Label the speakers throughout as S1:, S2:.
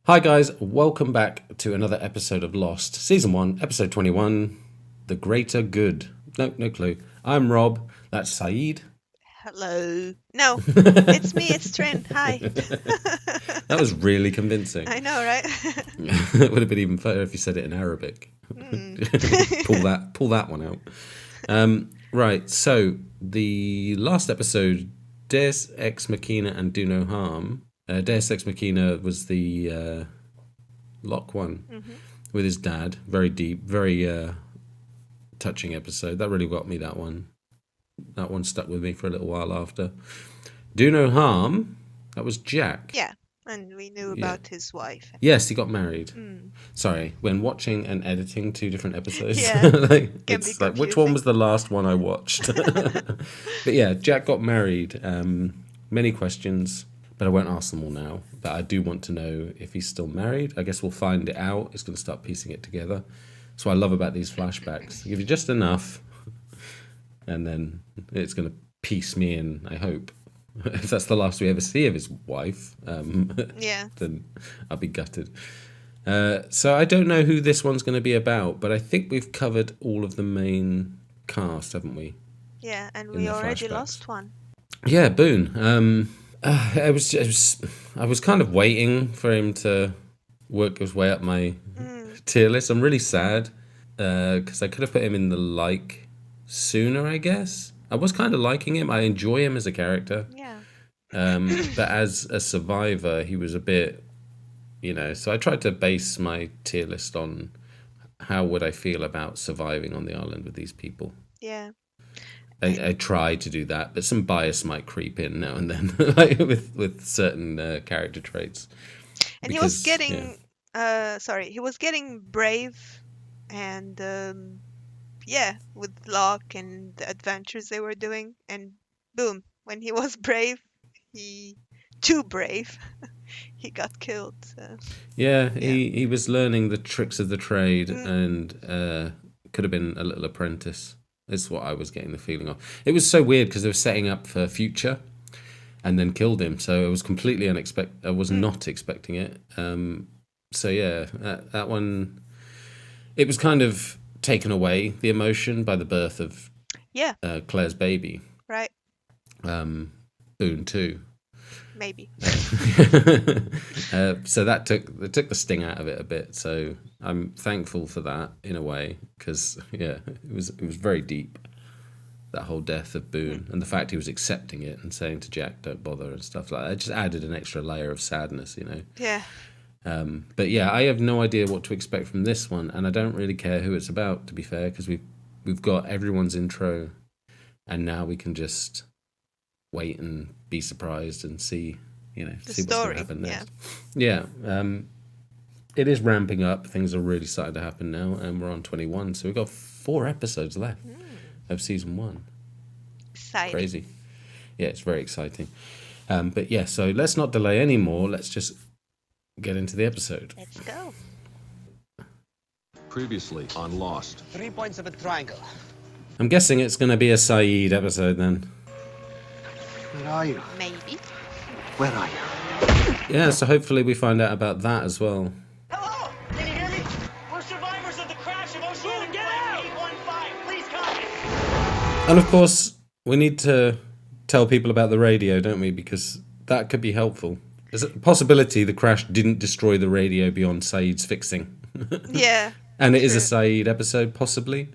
S1: Hi guys, welcome back to another episode of Lost, Season 1, Episode 21, The Greater Good. No clue. I'm Rob, that's Sayid.
S2: Hello. No, it's me, it's Trin. Hi.
S1: That was really convincing.
S2: I know, right?
S1: It would have been even better if you said it in Arabic. Pull that one out. Right, so the last episode, Deus Ex Machina and Do No Harm. Deus Ex Machina was the Locke one with his dad. Very deep, very touching episode. That really got me, that one. That one stuck with me for a little while after. Do No Harm, that was Jack.
S2: Yeah, and we knew about his wife.
S1: Yes, he got married. Sorry, when watching and editing two different episodes,
S2: Yeah,
S1: it's like, which one was the last one I watched? But yeah, Jack got married. Many questions, but I won't ask them all now. But I do want to know if he's still married. I guess we'll find it out. It's going to start piecing it together. That's what I love about these flashbacks. Give you just enough, and then it's going to piece me in, I hope. If that's the last we ever see of his wife, then I'll be gutted. So I don't know who this one's going to be about, but I think we've covered all of the main cast, haven't we?
S2: Yeah, and we already lost one.
S1: Yeah, Boone. I was kind of waiting for him to work his way up my tier list. I'm really sad because I could have put him in the like sooner, I guess. I was kind of liking him. I enjoy him as a character.
S2: Yeah.
S1: But as a survivor, he was a bit, so I tried to base my tier list on how would I feel about surviving on the island with these people.
S2: Yeah.
S1: I tried to do that, but some bias might creep in now and then, like with certain character traits.
S2: And he was getting, he was getting brave, and with Locke and the adventures they were doing, and boom, when he was brave, too brave, he got killed. So.
S1: Yeah, he was learning the tricks of the trade and could have been a little apprentice. Is what I was getting the feeling of. It was so weird because they were setting up for future and then killed him. So it was completely unexpected. I was not expecting it. So yeah, that one, it was kind of taken away, the emotion, by the birth of Claire's baby.
S2: Right.
S1: Boone too.
S2: Maybe.
S1: So that took the sting out of it a bit. So I'm thankful for that in a way, because it was very deep, that whole death of Boone, and the fact he was accepting it and saying to Jack, "Don't bother" and stuff like that. It just added an extra layer of sadness,
S2: Yeah.
S1: But yeah, I have no idea what to expect from this one, and I don't really care who it's about, to be fair, because we've got everyone's intro, and now we can just wait and be surprised and see what's going to happen next. Yeah. It is ramping up. Things are really starting to happen now, and we're on 21, so we've got 4 episodes left of season 1.
S2: Exciting.
S1: Crazy. Yeah, it's very exciting. But yeah, so let's not delay anymore. Let's just get into the episode.
S2: Let's go.
S3: Previously on Lost.
S4: 3 points of a triangle.
S1: I'm guessing it's going to be a Sayid episode then.
S4: Where are you?
S2: Maybe.
S4: Where are you?
S1: Yeah, so hopefully we find out about that as well.
S5: Hello! Can you hear me? We're survivors of the crash of Oceanic Flight 815. Please come.
S1: And of course, we need to tell people about the radio, don't we? Because that could be helpful. There's a possibility the crash didn't destroy the radio beyond Sayid's fixing.
S2: Yeah.
S1: And it is a Sayid episode, possibly.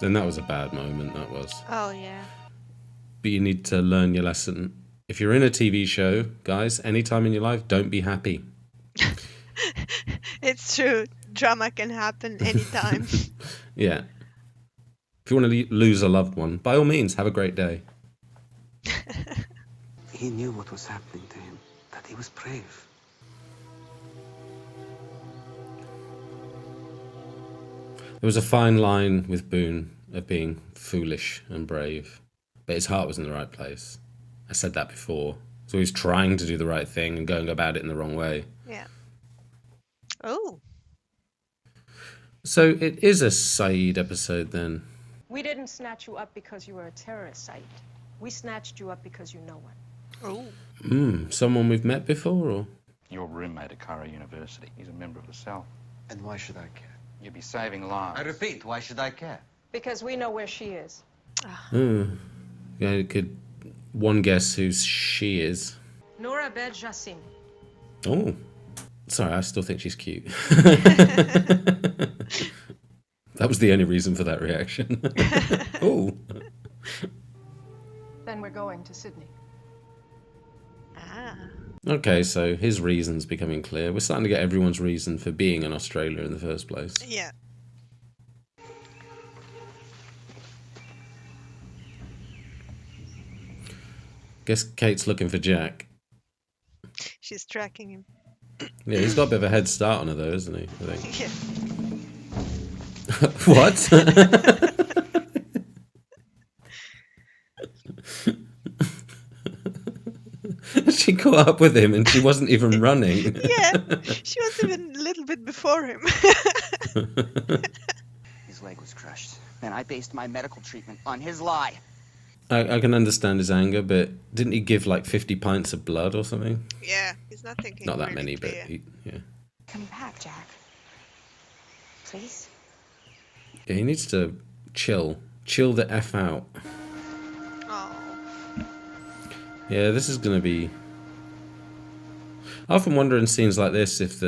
S1: Then that was a bad moment, that was.
S2: Oh, yeah.
S1: But you need to learn your lesson. If you're in a TV show, guys, anytime in your life, don't be happy.
S2: It's true. Drama can happen anytime.
S1: Yeah. If you want to lose a loved one, by all means, have a great day.
S4: He knew what was happening to him, that he was brave.
S1: There was a fine line with Boone of being foolish and brave, but his heart was in the right place. I said that before. So he was trying to do the right thing and going about it in the wrong way.
S2: Yeah. Oh.
S1: So it is a Sayid episode then.
S6: We didn't snatch you up because you were a terrorist, Sayid.
S3: We snatched you up because you know one.
S2: Oh.
S1: Someone we've met before, or?
S6: Your roommate at Cairo University. He's a member of the cell.
S4: And why should I care?
S6: You'll be saving lives.
S4: I repeat, why should I care?
S3: Because we know where she is.
S1: Yeah, could one guess who she is?
S3: Noura Bed Jassim.
S1: Oh, sorry, I still think she's cute. That was the only reason for that reaction. Oh.
S3: Then we're going to Sydney.
S1: Okay, so his reason's becoming clear. We're starting to get everyone's reason for being in Australia in the first place.
S2: Yeah.
S1: Guess Kate's looking for Jack.
S2: She's tracking him.
S1: Yeah, he's got a bit of a head start on her though, isn't he? I think.
S2: Yeah.
S1: What? She caught up with him and she wasn't even running.
S2: Yeah, she was even a little bit before him.
S7: His leg was crushed, and I based my medical treatment on his lie.
S1: I can understand his anger, but didn't he give like 50 pints of blood or something?
S2: Yeah, he's not thinking.
S1: Not that
S2: really
S1: many,
S2: clear.
S1: but yeah.
S7: Come back, Jack. Please?
S1: Yeah, he needs to chill. Chill the F out.
S2: Oh.
S1: Yeah, this is going to be... I often wonder in scenes like this if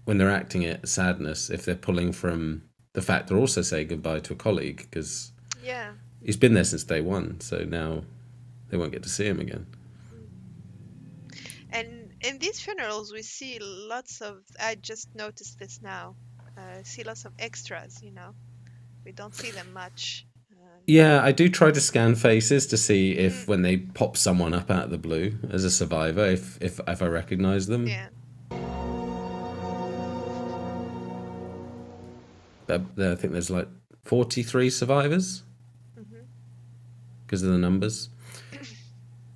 S1: when they're acting it, sadness, if they're pulling from the fact they're also saying goodbye to a colleague, because
S2: Yeah.
S1: he's been there since day one, so now they won't get to see him again.
S2: And in these funerals, we see lots of. I just noticed this now. See lots of extras. You know, we don't see them much.
S1: Yeah, I do try to scan faces to see if when they pop someone up out of the blue as a survivor, if I recognise them.
S2: Yeah.
S1: But I think there's like 43 survivors because of the numbers.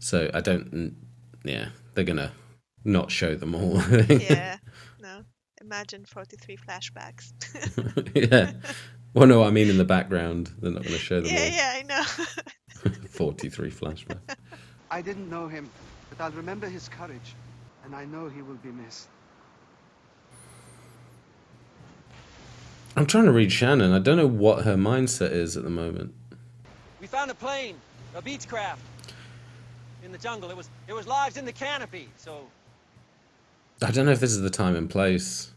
S1: So I don't. Yeah, they're gonna not show them all.
S2: Yeah. No. Imagine 43 flashbacks.
S1: Yeah. Well, no, I mean in the background. They're not going to show them all.
S2: Yeah, I know.
S1: 43 flashbacks.
S4: I didn't know him, but I'll remember his courage, and I know he will be missed.
S1: I'm trying to read Shannon. I don't know what her mindset is at the moment.
S5: We found a plane, a Beechcraft, in the jungle. It was lives in the canopy, so...
S1: I don't know if this is the time and place.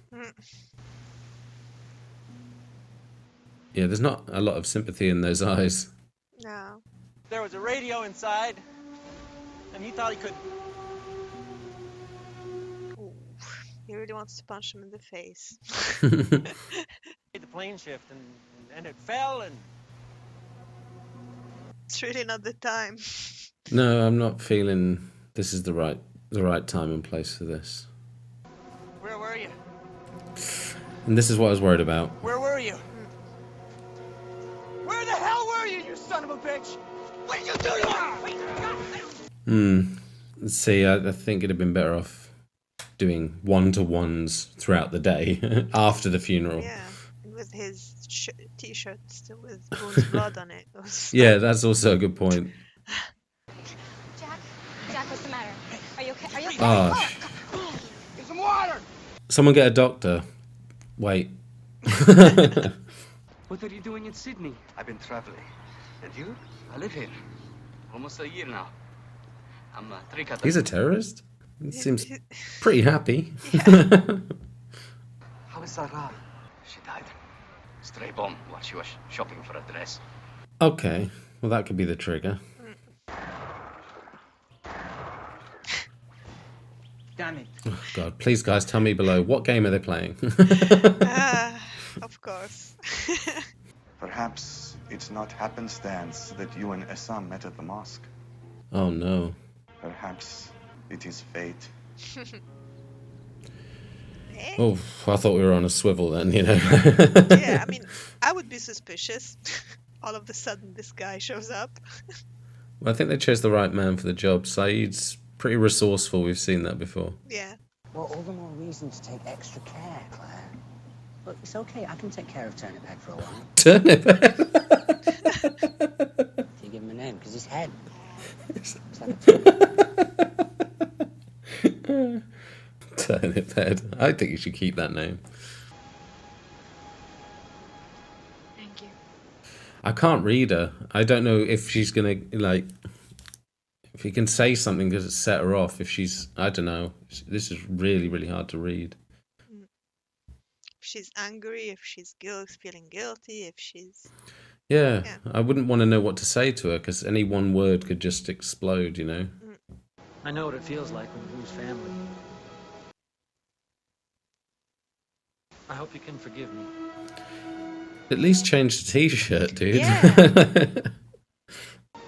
S1: Yeah, there's not a lot of sympathy in those eyes.
S2: No.
S5: There was a radio inside, and he thought he could...
S2: Ooh, he really wants to punch him in the face.
S5: the plane shift, and it fell, and...
S2: It's really not the time.
S1: No, I'm not feeling this is the right time and place for this.
S5: Where were you?
S1: And this is what I was worried about.
S5: Where were you? Where the hell were you, you son of a bitch? What did you do to her?
S1: See, I think it'd have been better off doing one-to-ones throughout the day after the funeral.
S2: Yeah, with his t-shirt still with Boone's blood on it.
S1: Yeah, that's also a good point.
S8: Jack, what's the matter? Are you okay? Are you okay?
S1: Ah,
S5: Get some water!
S1: someone get a doctor. Wait.
S4: What are you doing in Sydney?
S7: I've been traveling. And you? I live here. Almost a year now. I'm a trick.
S1: He's a terrorist? He seems pretty happy.
S7: How is Sarah? She died. Stray bomb while she was shopping for a dress.
S1: Okay, well that could be the trigger.
S7: Damn it.
S1: Oh God, please guys tell me below, what game are they playing?
S2: Of course.
S9: Perhaps it's not happenstance that you and Essam met at the mosque.
S1: Oh no.
S9: Perhaps it is fate.
S1: Oh, I thought we were on a swivel then, you know.
S2: Yeah, I mean, I would be suspicious. All of a sudden, this guy shows up.
S1: Well, I think they chose the right man for the job. Saeed's pretty resourceful. We've seen that before.
S2: Yeah.
S7: Well, all the more reason to take extra care, Claire. Look, it's okay. I can take care of Turniphead for a while.
S1: Turniphead?
S7: Do you give him a name? Because his head
S1: Turnip head. I think you should keep that name.
S2: Thank you.
S1: I can't read her. I don't know if she's gonna like. If he can say something because it set her off. If she's, I don't know. This is really, really hard to read.
S2: If she's angry, if she's feeling guilty, if she's...
S1: Yeah,
S2: Yeah.
S1: I wouldn't want to know what to say to her because any one word could just explode, you know?
S10: I know what it feels like when you lose family. I hope you can forgive me.
S1: At least change the t-shirt, dude.
S2: Yeah.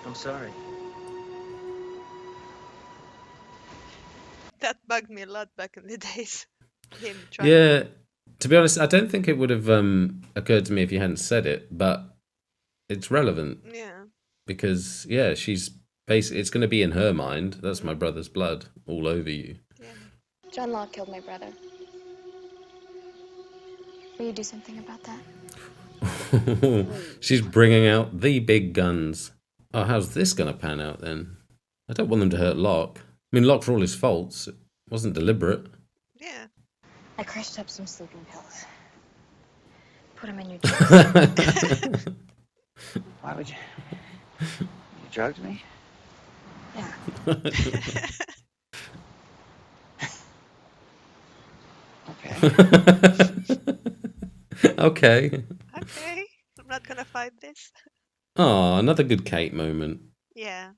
S10: I'm sorry.
S2: That bugged me a lot back in the days. Him trying.
S1: Yeah, to be honest, I don't think it would have occurred to me if you hadn't said it, but it's relevant.
S2: Yeah.
S1: Because, yeah, she's basically, it's going to be in her mind. That's my brother's blood all over you.
S2: Yeah.
S8: John Locke killed my brother. Will you do something about that?
S1: She's bringing out the big guns. Oh, how's this going to pan out then? I don't want them to hurt Locke. I mean, Locke, for all his faults, it wasn't deliberate.
S2: Yeah.
S8: I crushed up some sleeping pills. Put them in your chest.
S7: Why would you? You drugged me?
S8: Yeah.
S1: Okay.
S2: Okay. I'm not gonna fight this.
S1: Oh, another good Kate moment.
S2: Yeah.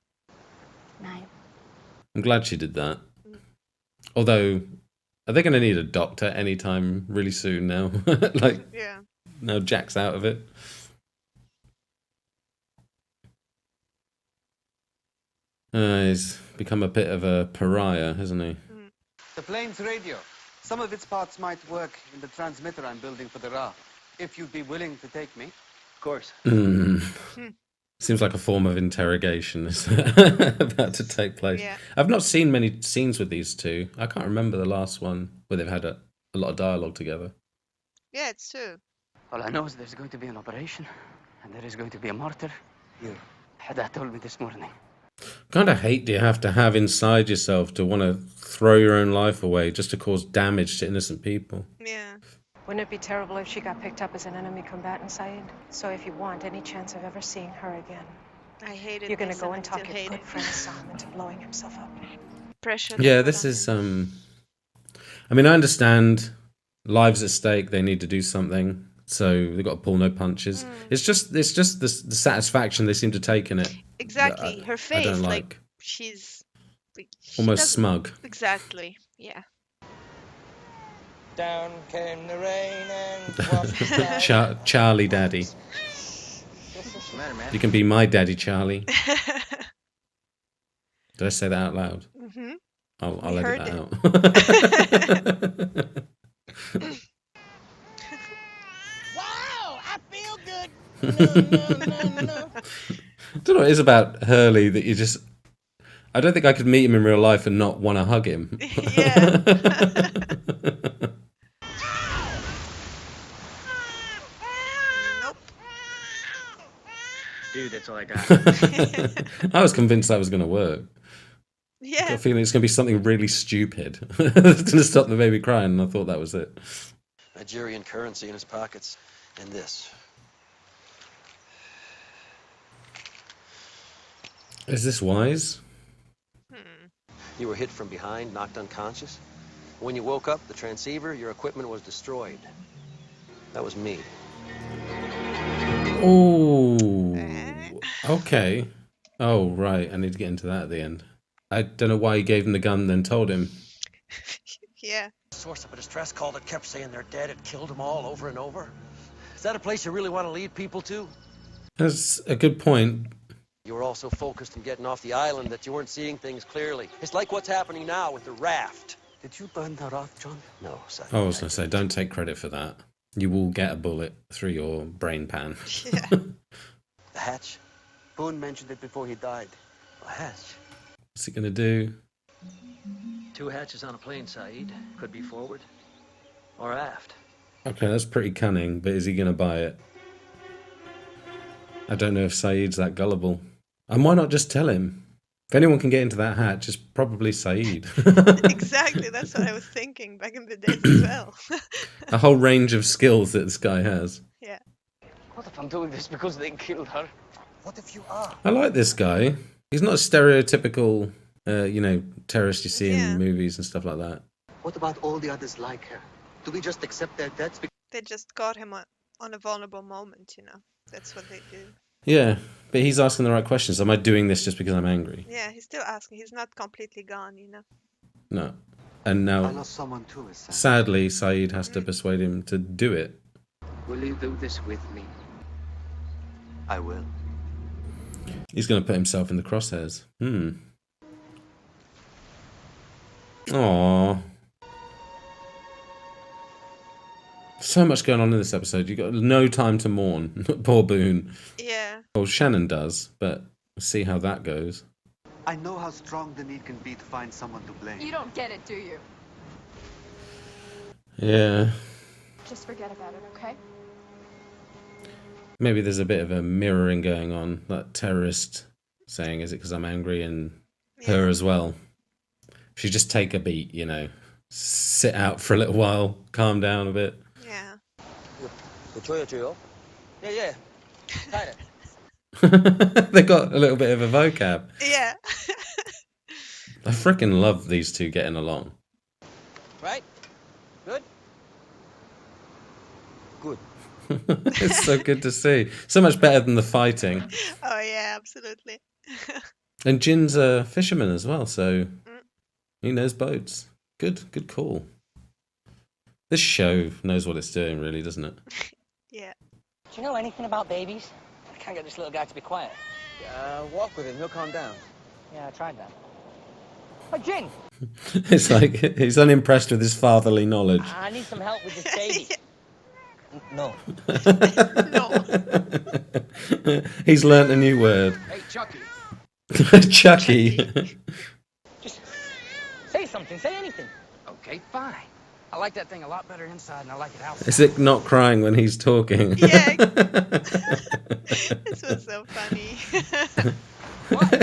S8: Night.
S1: I'm glad she did that. Although, are they going to need a doctor anytime really soon now? Like,
S2: Yeah.
S1: now Jack's out of it. He's become a bit of a pariah, hasn't he?
S4: The plane's radio. Some of its parts might work in the transmitter I'm building for the Ra. If you'd be willing to take me.
S7: Of course.
S1: Seems like a form of interrogation is about to take place.
S2: Yeah.
S1: I've not seen many scenes with these two. I can't remember the last one where they've had a lot of dialogue together.
S2: Yeah, it's true.
S7: All I know is there's going to be an operation, and there is going to be a martyr. You. Hada told me this morning.
S1: Kind of hate do you have to have inside yourself to want to throw your own life away just to cause damage to innocent people?
S2: Yeah.
S3: Wouldn't it be terrible if she got picked up as an enemy combatant, Sayid? So if you want any chance of ever seeing her again,
S2: I hated
S3: you're gonna
S2: this
S3: go and
S2: still
S3: talk your
S2: hate
S3: good
S2: it.
S3: friend Sam into blowing himself up.
S2: Pressure.
S1: Yeah, this is I mean, I understand lives at stake, they need to do something, so they've got to pull no punches. It's just the satisfaction they seem to take in it.
S2: Exactly. Her face,
S1: I don't
S2: like she's
S1: almost
S2: doesn't-
S1: smug.
S2: Exactly. Yeah.
S5: Down came the rain and
S1: Charlie Daddy.
S7: What's the matter, man?
S1: You can be my daddy, Charlie. Did I say that out loud?
S2: Mm-hmm.
S1: I'll
S2: We
S1: edit
S2: heard
S1: that out.
S5: wow, I feel good. No.
S1: I don't know what it is about Hurley that you just... I don't think I could meet him in real life and not want to hug him.
S2: Yeah. Nope.
S10: Dude, that's all I got.
S1: I was convinced that was going to work. I got
S2: Yeah.
S1: a feeling it's going to be something really stupid. It's going to stop the baby crying, and I thought that was it.
S11: Nigerian currency in his pockets, and this.
S1: Is this wise?
S11: You were hit from behind, knocked unconscious. When you woke up, the transceiver, your equipment was destroyed. That was me.
S1: Oh, okay. Oh, right. I need to get into that at the end. I don't know why he gave him the gun, then told him.
S2: Yeah.
S11: The source of a distress call that kept saying they're dead. It killed them all over and over. Is that a place you really want to lead people to?
S1: That's a good point.
S11: You were all so focused on getting off the island that you weren't seeing things clearly. It's like what's happening now with the raft. Did you burn that off, John? No, Sayid.
S1: I was going to say, don't take credit for that. You will get a bullet through your brain pan.
S2: Yeah.
S11: The hatch?
S4: Boone mentioned it before he died.
S11: A hatch?
S1: What's he going to do?
S10: 2 hatches on a plane, Sayid. Could be forward or aft.
S1: Okay, that's pretty cunning, but is he going to buy it? I don't know if Sayid's that gullible. And why not just tell him? If anyone can get into that hatch, it's probably Sayid.
S2: Exactly, that's what I was thinking back in the days as well.
S1: A whole range of skills that this guy has.
S2: Yeah.
S7: What if I'm doing this because they killed her?
S4: What if you are?
S1: I like this guy. He's not a stereotypical, terrorist you see in movies and stuff like that.
S4: What about all the others like her? Do we just accept their deaths?
S2: They just got him on a vulnerable moment, you know. That's what they do.
S1: Yeah, but he's asking the right questions. Am I doing this just because I'm angry?
S2: Yeah, he's still asking. He's not completely gone, you know.
S1: No. And
S4: I
S1: now,
S4: lost someone too,
S1: sadly, Sayid has to persuade him to do it.
S7: Will you do this with me?
S4: I will.
S1: He's going to put himself in the crosshairs. Aww. So much going on in this episode. You got no time to mourn. Poor Boone.
S2: Yeah.
S1: Well, Shannon does, but we'll see how that goes.
S4: I know how strong the need can be to find someone to blame.
S8: You don't get it, do you?
S1: Yeah.
S8: Just forget about it, okay?
S1: Maybe there's a bit of a mirroring going on. That terrorist saying, is it because I'm angry? And her as well. She just take a beat, you know. Sit out for a little while. Calm down a bit.
S2: Yeah.
S10: Yeah. Kind of.
S1: They got a little bit of a vocab.
S2: Yeah.
S1: I freaking love these two getting along.
S10: Right? Good? Good.
S1: It's so good to see. So much better than the fighting.
S2: Oh, yeah, absolutely.
S1: And Jin's a fisherman as well, so he knows boats. Good call. This show knows what it's doing, really, doesn't it?
S2: Yeah.
S10: Do you know anything about babies? I can't get this little guy to be quiet.
S4: Walk with him, he'll calm down.
S10: Yeah, I tried that. Oh, Jin!
S1: It's like he's unimpressed with his fatherly knowledge.
S10: I need some help with this baby. No.
S2: No.
S1: He's learnt a new word.
S7: Hey, Chucky.
S1: Chucky.
S10: Just say something, say anything.
S7: Okay, fine. I like that thing a lot better inside than I like it outside.
S1: Is it not crying when he's talking?
S2: Yeah. This was so funny.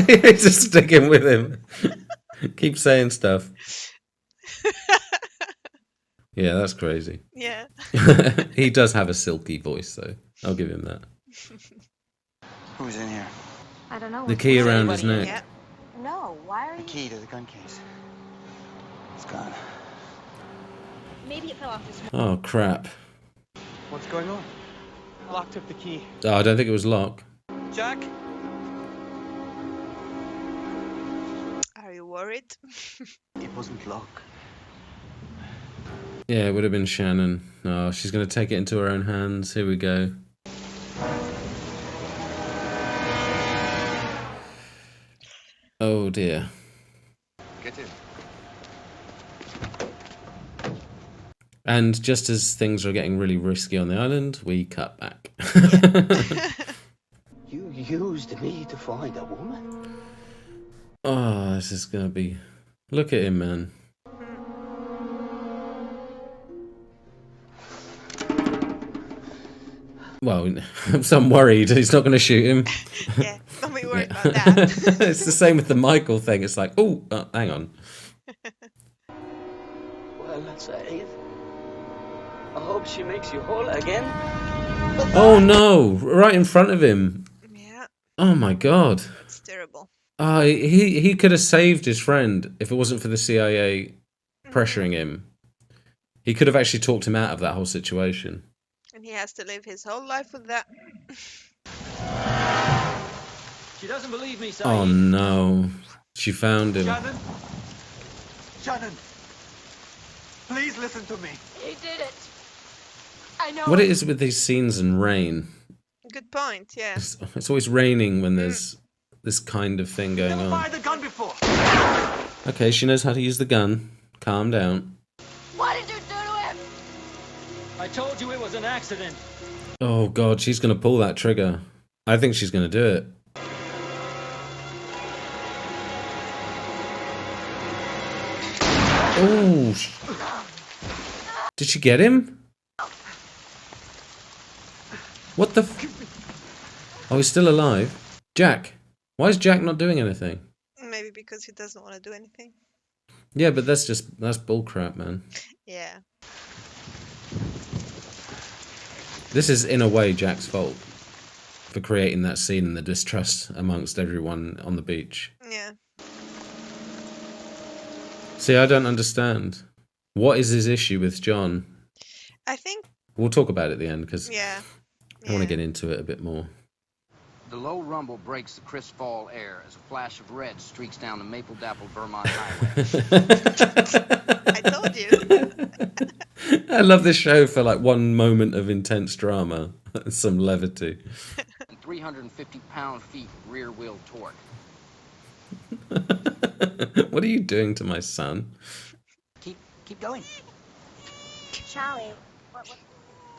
S1: He's just sticking with him. Keep saying stuff. Yeah, that's crazy.
S2: Yeah.
S1: He does have a silky voice, though. I'll give him that.
S9: Who's in here?
S8: I don't know.
S1: The key around his neck.
S2: Yeah.
S8: No, why are
S9: The
S8: you...
S9: key to the gun case. It's gone.
S8: Maybe it fell off his...
S1: Oh, crap.
S4: What's going on?
S10: Locke took the key.
S1: Oh, I don't think it was Locke.
S10: Jack?
S2: Are you worried?
S4: It wasn't Locke.
S1: Yeah, it would have been Shannon. Oh, she's going to take it into her own hands. Here we go. Oh, dear.
S4: Get in.
S1: And just as things are getting really risky on the island, we cut back.
S10: You used me to find a woman?
S1: Oh, this is going to be... Look at him, man. Well, I'm worried he's not going to shoot him.
S2: Yeah, don't be worried about that.
S1: It's the same with the Michael thing. It's like, oh, hang on.
S10: Well, Sayid, I hope she makes you whole again.
S1: Oh no! Right in front of him.
S2: Yeah.
S1: Oh my god.
S2: It's terrible.
S1: He could have saved his friend if it wasn't for the CIA pressuring him. He could have actually talked him out of that whole situation.
S2: And he has to live his whole life with that.
S10: She doesn't believe me, Sayid.
S1: Oh no. She found him.
S4: Shannon! Shannon! Please listen to me.
S8: He did it. I know.
S1: What it is with these scenes and rain.
S2: Good point, yeah.
S1: It's always raining when there's this kind of thing going
S4: Never
S1: on.
S4: fired the gun before.
S1: Okay, she knows how to use the gun. Calm down.
S8: What did you do to him?
S10: I told you it was an accident.
S1: Oh god, she's going to pull that trigger. I think she's going to do it. Oh. Did she get him? What the f... Oh, he's still alive. Jack. Why is Jack not doing anything?
S2: Maybe because he doesn't want to do anything.
S1: Yeah, but that's bullcrap, man.
S2: Yeah.
S1: This is, in a way, Jack's fault for creating that scene and the distrust amongst everyone on the beach.
S2: Yeah.
S1: See, I don't understand. What is his issue with John?
S2: I think...
S1: We'll talk about it at the end, because
S2: I
S1: want to get into it a bit more.
S12: The low rumble breaks the crisp fall air as a flash of red streaks down the Maple Dapple Vermont Highway.
S2: I told you.
S1: I love this show for like one moment of intense drama, some levity.
S12: And 350 pound-feet of rear-wheel torque.
S1: What are you doing to my son?
S12: Keep going.
S8: Charlie,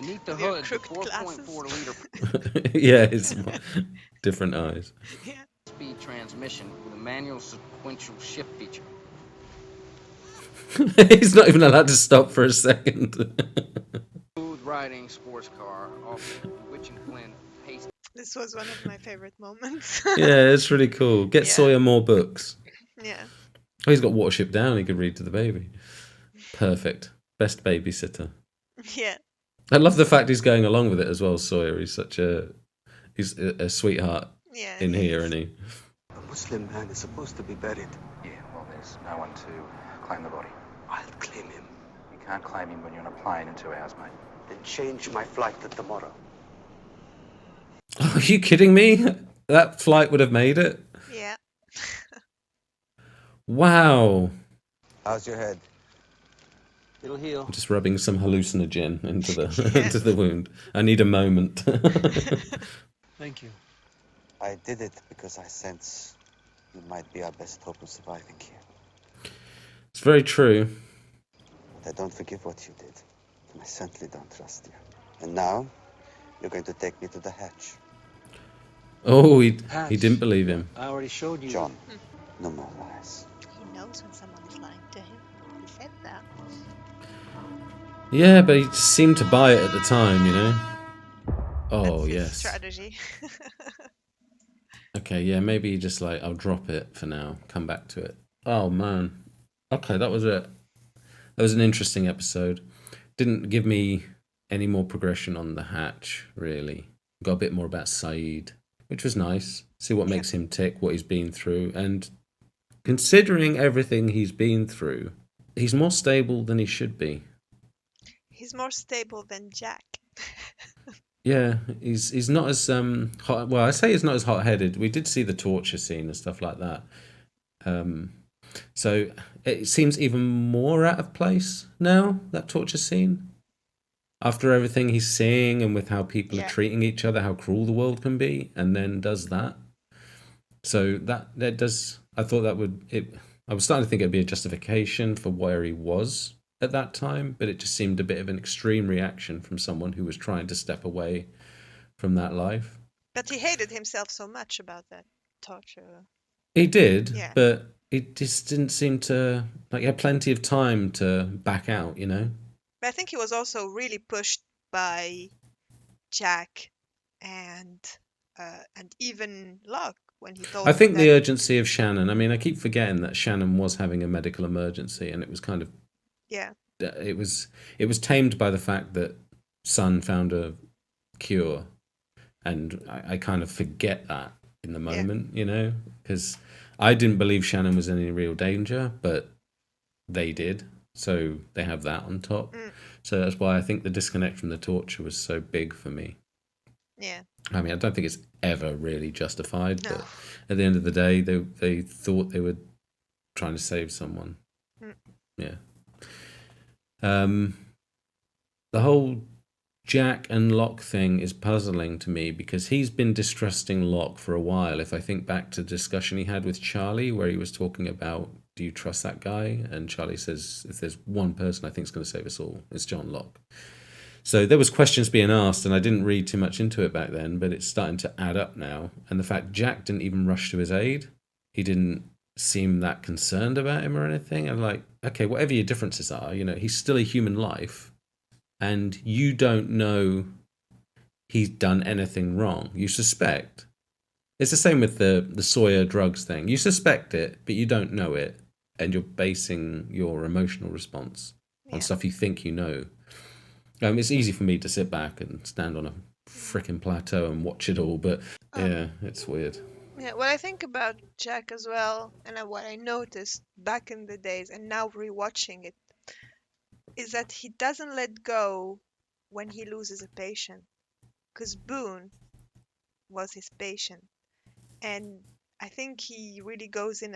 S12: Beneath the hood, the 4.4 liter.
S1: Yeah, it's different eyes.
S2: Yeah.
S12: Speed transmission with a manual sequential shift feature.
S1: He's not even allowed to stop for a second.
S12: Smooth riding sports car, offering bewitching blend of pace.
S2: This was one of my favorite moments.
S1: Yeah, it's really cool. Get Sawyer more books.
S2: Yeah.
S1: Oh, he's got Watership Down. He could read to the baby. Perfect. Best babysitter.
S2: Yeah.
S1: I love the fact he's going along with it as well, Sawyer. He's a sweetheart in here, isn't he?
S11: A Muslim man is supposed to be buried.
S6: Yeah, well, there's no one to claim the body.
S11: I'll claim him.
S6: You can't claim him when you're on a plane in 2 hours, mate.
S11: Then change my flight to tomorrow.
S1: Oh, are you kidding me? That flight would have made it?
S2: Yeah.
S1: Wow.
S11: How's your head? It'll heal.
S1: I'm just rubbing some hallucinogen into the into the wound. I need a moment.
S10: Thank you.
S9: I did it because I sense you might be our best hope of surviving here.
S1: It's very true.
S9: But I don't forgive what you did, and I certainly don't trust you. And now, you're going to take me to the hatch.
S1: Oh, he didn't believe him.
S10: I already showed you.
S9: John, no more lies.
S2: He knows when someone is lying to him. He said that.
S1: Yeah, but he seemed to buy it at the time, you know? Oh,
S2: That's his
S1: yes.
S2: strategy.
S1: Okay, yeah, maybe just like, I'll drop it for now, come back to it. Oh, man. Okay, that was it. That was an interesting episode. Didn't give me any more progression on the hatch, really. Got a bit more about Sayid, which was nice. See what makes him tick, what he's been through. And considering everything he's been through, he's more stable than he should be.
S2: He's more stable than Jack.
S1: Yeah, he's not as hot. Well, I say he's not as hot-headed. We did see the torture scene and stuff like that. So it seems even more out of place now, that torture scene. After everything he's seeing and with how people are treating each other, how cruel the world can be, and then does that. So that does. I thought that would. I was starting to think it'd be a justification for where he was at that time, but it just seemed a bit of an extreme reaction from someone who was trying to step away from that life.
S2: But he hated himself so much about that torture.
S1: He did, but it just didn't seem to, like, he had plenty of time to back out, you know?
S2: But I think he was also really pushed by Jack and even Locke when he told
S1: I think
S2: him
S1: the
S2: that...
S1: urgency of Shannon, I mean, I keep forgetting that Shannon was having a medical emergency, and it was kind of, it was tamed by the fact that Sun found a cure, and I kind of forget that in the moment, you know, because I didn't believe Shannon was in any real danger, but they did, so they have that on top. So that's why I think the disconnect from the torture was so big for me.
S2: Yeah.
S1: I mean, I don't think it's ever really justified, but at the end of the day, they thought they were trying to save someone. Yeah. The whole Jack and Locke thing is puzzling to me because he's been distrusting Locke for a while. If I think back to the discussion he had with Charlie, where he was talking about, do you trust that guy? And Charlie says, if there's one person I think is going to save us all, it's John Locke. So there was questions being asked, and I didn't read too much into it back then, but it's starting to add up now. And the fact Jack didn't even rush to his aid, he didn't seem that concerned about him or anything. I'm like, okay, whatever your differences are, you know, he's still a human life, and you don't know he's done anything wrong. You suspect. It's the same with the Sawyer drugs thing. You suspect it, but you don't know it, and you're basing your emotional response on stuff you think you know. It's easy for me to sit back and stand on a freaking plateau and watch it all, but yeah, it's weird.
S2: Yeah, what I think about Jack as well, and what I noticed back in the days, and now rewatching it, is that he doesn't let go when he loses a patient. Because Boone was his patient. And I think he really goes in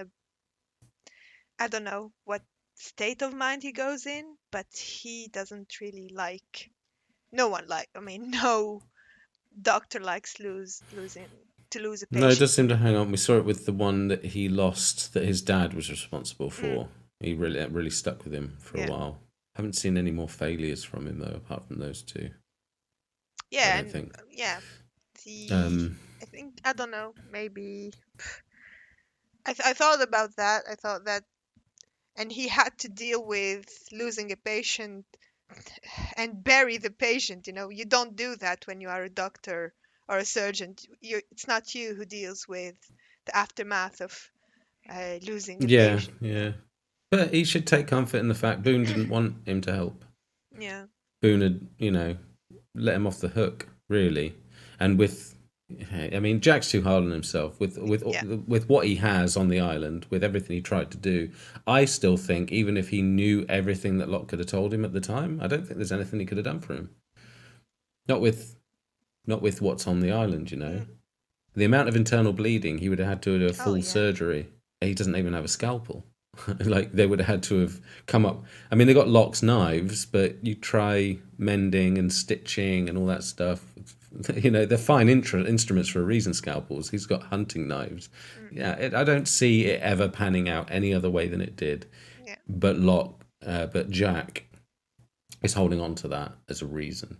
S2: I don't know what state of mind he goes in, but he doesn't really no doctor likes losing to lose a
S1: No, it does
S2: patient.
S1: seem to hang on. We saw it with the one that he lost that his dad was responsible for. He really stuck with him for a while. Haven't seen any more failures from him though, apart from those two.
S2: Yeah,
S1: I don't think.
S2: Yeah. I think I don't know. Maybe I thought about that. I thought that, and he had to deal with losing a patient and bury the patient. You don't do that when you are a doctor or a surgeon. It's not you who deals with the aftermath of losing a patient.
S1: Yeah. But he should take comfort in the fact Boone didn't want him to help.
S2: Yeah.
S1: Boone had, let him off the hook, really. And Jack's too hard on himself with what he has on the island, with everything he tried to do. I still think, even if he knew everything that Locke could have told him at the time, I don't think there's anything he could have done for him. Not with what's on the island, The amount of internal bleeding, he would have had to do a full surgery. He doesn't even have a scalpel. Like, they would have had to have come up. They got Locke's knives, but you try mending and stitching and all that stuff. They're fine instruments for a reason, scalpels. He's got hunting knives. Yeah, I don't see it ever panning out any other way than it did.
S2: Yeah.
S1: But Jack is holding on to that as a reason.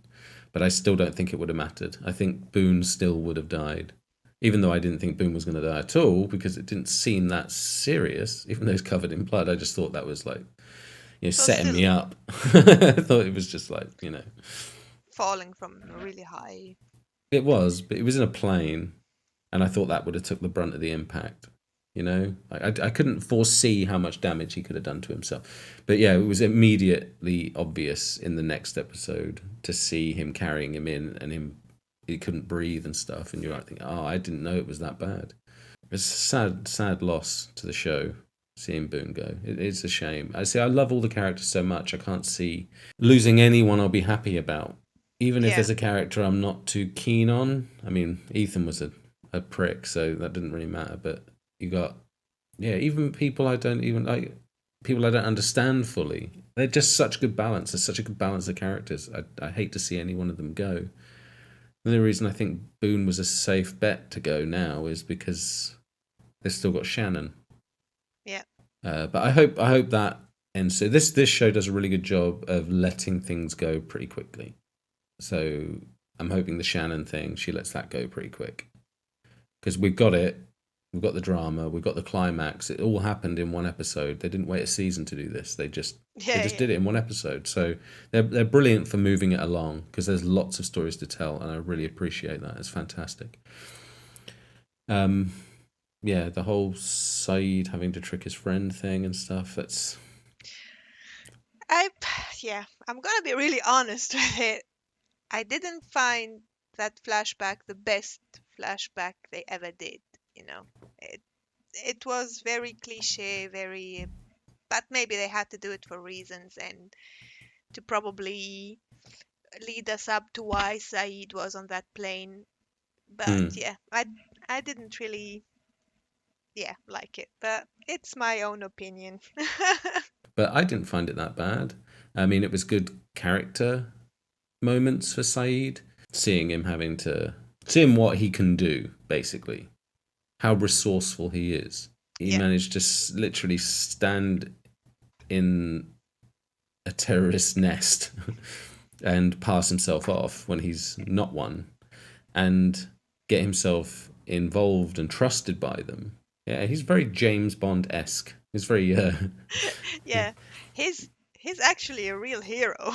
S1: But I still don't think it would have mattered. I think Boone still would have died. Even though I didn't think Boone was going to die at all, because it didn't seem that serious, even though he's covered in blood. I just thought that was like, setting me up. I thought it was just like,
S2: falling from really high.
S1: It was, but it was in a plane, and I thought that would have took the brunt of the impact. I couldn't foresee how much damage he could have done to himself. But yeah, it was immediately obvious in the next episode to see him carrying him in and he couldn't breathe and stuff. And you're like thinking, I didn't know it was that bad. It's a sad loss to the show, seeing Boone go. It's a shame. I love all the characters so much. I can't see losing anyone I'll be happy about. Even if there's a character I'm not too keen on. Ethan was a prick, so that didn't really matter. But you got, even people I don't even like, people I don't understand fully. They're just such good balance. There's such a good balance of characters. I hate to see any one of them go. The only reason I think Boone was a safe bet to go now is because they've still got Shannon.
S2: Yeah.
S1: But I hope that ends. So this show does a really good job of letting things go pretty quickly. So I'm hoping the Shannon thing, she lets that go pretty quick. Because we've got it. We've got the drama. We've got the climax. It all happened in one episode. They didn't wait a season to do this. They just did it in one episod. So they're brilliant for moving it along because there's lots of stories to tell, and I really appreciate that. It's fantastic. The whole Sayid having to trick his friend thing and stuff.
S2: I'm gonna be really honest with it. I didn't find that flashback the best flashback they ever did. It was very cliche, but maybe they had to do it for reasons and to probably lead us up to why Sayid was on that plane. But I didn't really like it, but it's my own opinion.
S1: But I didn't find it that bad. It was good character moments for Sayid, seeing what he can do, basically. How resourceful he is. He managed to literally stand in a terrorist nest and pass himself off when he's not one, and get himself involved and trusted by them. Yeah, he's very James Bond-esque. He's very
S2: Yeah, he's actually a real hero.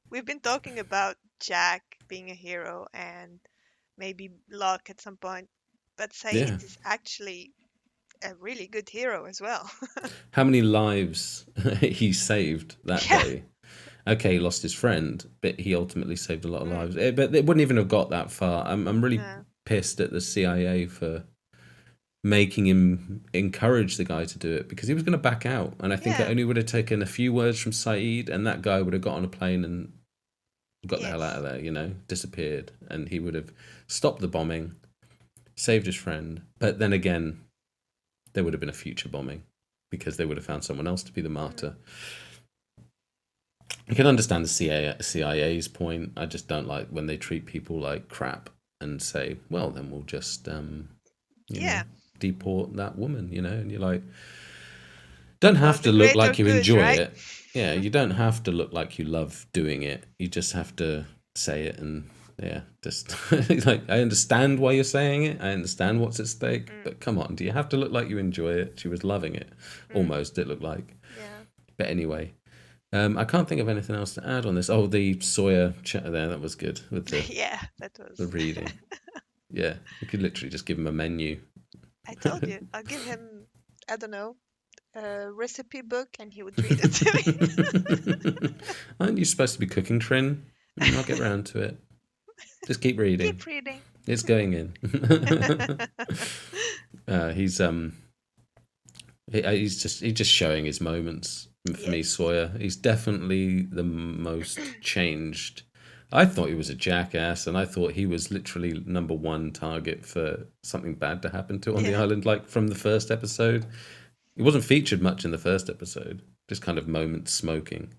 S2: We've been talking about Jack being a hero and maybe Locke at some point. But Sayid is actually a really good hero as well.
S1: How many lives he saved that day? Okay, he lost his friend, but he ultimately saved a lot of lives. But it wouldn't even have got that far. I'm really pissed at the CIA for making him encourage the guy to do it, because he was going to back out. And I think it only would have taken a few words from Sayid, and that guy would have got on a plane and got the hell out of there, you know, disappeared. And he would have stopped the bombing, saved his friend. But then again, there would have been a future bombing because they would have found someone else to be the martyr. I can understand the CIA's point. I just don't like when they treat people like crap and say, well, then we'll just you know, deport that woman, you know. And you're like, don't have to look like you enjoy it. Yeah, you don't have to look like you love doing it. You just have to say it. And just like, I understand why you're saying it. I understand what's at stake. But come on, do you have to look like you enjoy it? She was loving it. Almost, it looked like.
S2: Yeah.
S1: But anyway, I can't think of anything else to add on this. Oh, the Sawyer chat there, that was good. With the,
S2: that was.
S1: The reading. Yeah, you could literally just give him a menu.
S2: I told you. I'll give him, I don't know, a recipe book, and he would read it to me.
S1: Aren't you supposed to be cooking, Trin? I'll get round to it. Just keep reading.
S2: Keep reading.
S1: It's going in. He's just showing his moments. For me, Sawyer, he's definitely the most changed. I thought he was a jackass, and I thought he was literally number one target for something bad to happen to on the island. Like from the first episode, he wasn't featured much in the first episode. Just kind of moments smoking.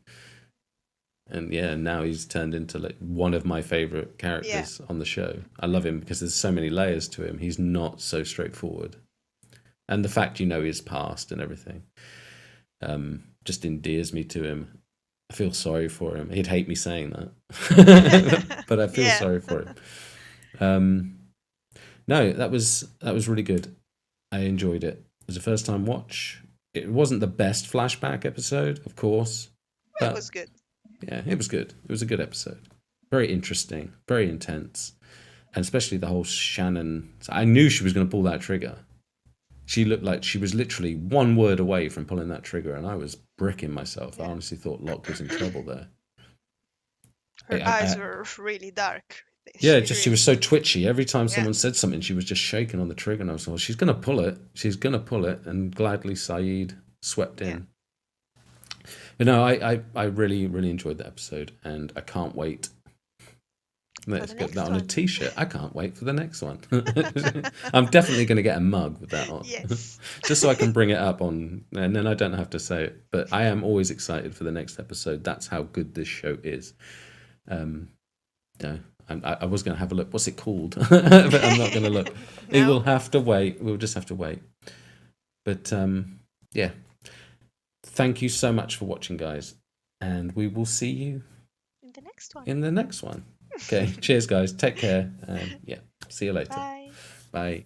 S1: And now he's turned into like one of my favorite characters on the show. I love him because there's so many layers to him. He's not so straightforward. And the fact his past and everything just endears me to him. I feel sorry for him. He'd hate me saying that. But I feel sorry for him. No, that was really good. I enjoyed it. It was a first time watch. It wasn't the best flashback episode, of course. But
S2: it was good.
S1: Yeah, it was good. It was a good episode. Very interesting, very intense. And especially the whole Shannon. I knew she was going to pull that trigger. She looked like she was literally one word away from pulling that trigger, and I was bricking myself. I honestly thought Locke was in trouble there.
S2: Her eyes were really dark.
S1: She was so twitchy. Every time someone said something, she was just shaking on the trigger, and I was like, she's going to pull it. She's going to pull it. And gladly Sayid swept in. But no, I really, really enjoyed the episode, and I can't wait. Let's get that on a t-shirt. I can't wait for the next one. I'm definitely going to get a mug with that on.
S2: Yes.
S1: Just so I can bring it up on, and then I don't have to say it. But I am always excited for the next episode. That's how good this show is. I was going to have a look. What's it called? But I'm not going to look. No. It will have to wait. We'll just have to wait. But thank you so much for watching, guys. And we will see you in the next one. Okay. Cheers, guys. Take care. See you later.
S2: Bye.
S1: Bye.